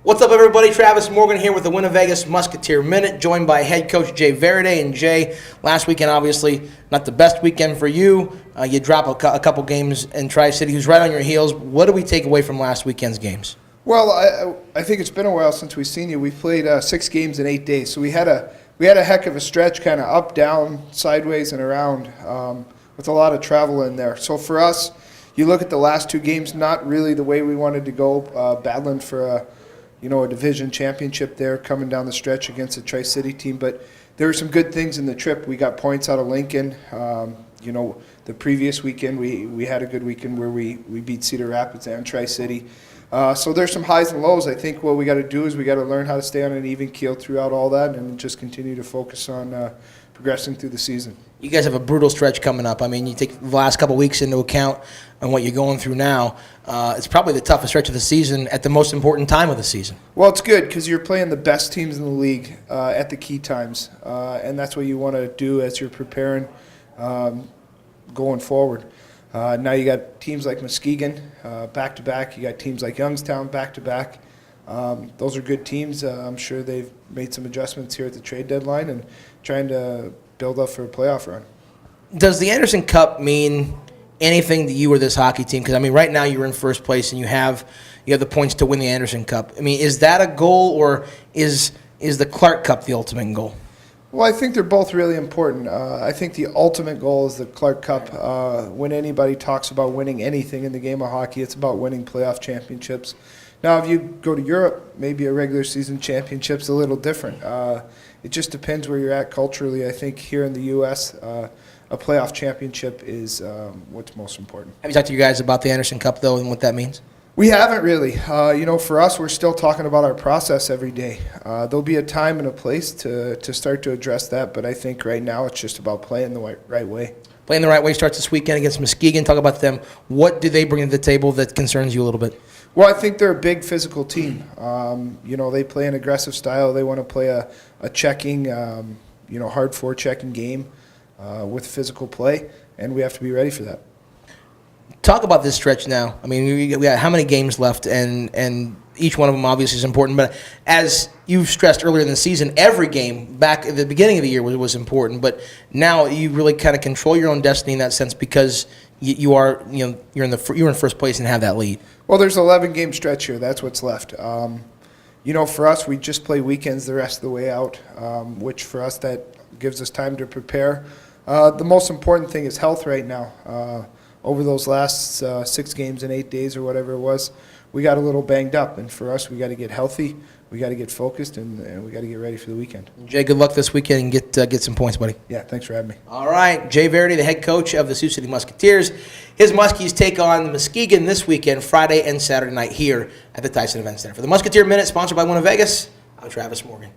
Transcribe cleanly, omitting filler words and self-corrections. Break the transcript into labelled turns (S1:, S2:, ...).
S1: What's up, everybody? Travis Morgan here with the Winnavegas Musketeer Minute, joined by head coach Jay Varady. And Jay, last weekend, obviously, not the best weekend for you. You drop a couple games in Tri-City, who's right on your heels. What do we take away from last weekend's games?
S2: Well, I think it's been a while since we've seen you. We played 6 games in 8 days, so we had a heck of a stretch, kind of up, down, sideways, and around, with a lot of travel in there. So for us, you look at the last 2 games, not really the way we wanted to go, battling for a division championship there, coming down the stretch against a Tri-City team. But there were some good things in the trip. We got points out of Lincoln. The previous weekend we had a good weekend where we beat Cedar Rapids and Tri-City. So there's some highs and lows. I think what we got to do is we got to learn how to stay on an even keel throughout all that and just continue to focus on progressing through the season.
S1: You guys have a brutal stretch coming up. I mean, you take the last couple of weeks into account and what you're going through now. It's probably the toughest stretch of the season at the most important time of the season.
S2: Well, it's good because you're playing the best teams in the league at the key times, and that's what you want to do as you're preparing going forward. Now you got teams like Muskegon back-to-back. You got teams like Youngstown back-to-back. Those are good teams. I'm sure they've made some adjustments here at the trade deadline and trying to build up for a playoff run.
S1: Does the Anderson Cup mean anything to you or this hockey team? Because, I mean, right now you're in first place and you have the points to win the Anderson Cup. I mean, is that a goal, or is the Clark Cup the ultimate goal?
S2: Well, I think they're both really important. I think the ultimate goal is the Clark Cup. When anybody talks about winning anything in the game of hockey, it's about winning playoff championships. Now, if you go to Europe, maybe a regular season championship's a little different. It just depends where you're at culturally. I think here in the U.S., a playoff championship is what's most important.
S1: Have you talked to you guys about the Anderson Cup, though, and what that means?
S2: We haven't really. For us, we're still talking about our process every day. There'll be a time and a place to start to address that, but I think right now it's just about playing the right way. Playing
S1: the right way starts this weekend against Muskegon. Talk about them. What do they bring to the table that concerns you a little bit?
S2: Well, I think they're a big physical team. They play an aggressive style. They want to play a checking, hard forechecking game with physical play, and we have to be ready for that.
S1: Talk about this stretch now. I mean, we got how many games left, and each one of them obviously is important. But as you've stressed earlier in the season, every game back at the beginning of the year was important. But now you really kind of control your own destiny in that sense because you're in first place and have that lead.
S2: Well, there's an 11-game stretch here. That's what's left. For us, we just play weekends the rest of the way out, which for us that gives us time to prepare. The most important thing is health right now. Over those last 6 games in 8 days or whatever it was, we got a little banged up. And for us, we got to get healthy, we got to get focused, and we got to get ready for the weekend.
S1: Jay, good luck this weekend and get some points, buddy.
S2: Yeah, thanks for having me.
S1: All right, Jay Varady, the head coach of the Sioux City Musketeers. His Muskies take on the Muskegon this weekend, Friday and Saturday night here at the Tyson Event Center. For the Musketeer Minute, sponsored by Winnavegas, I'm Travis Morgan.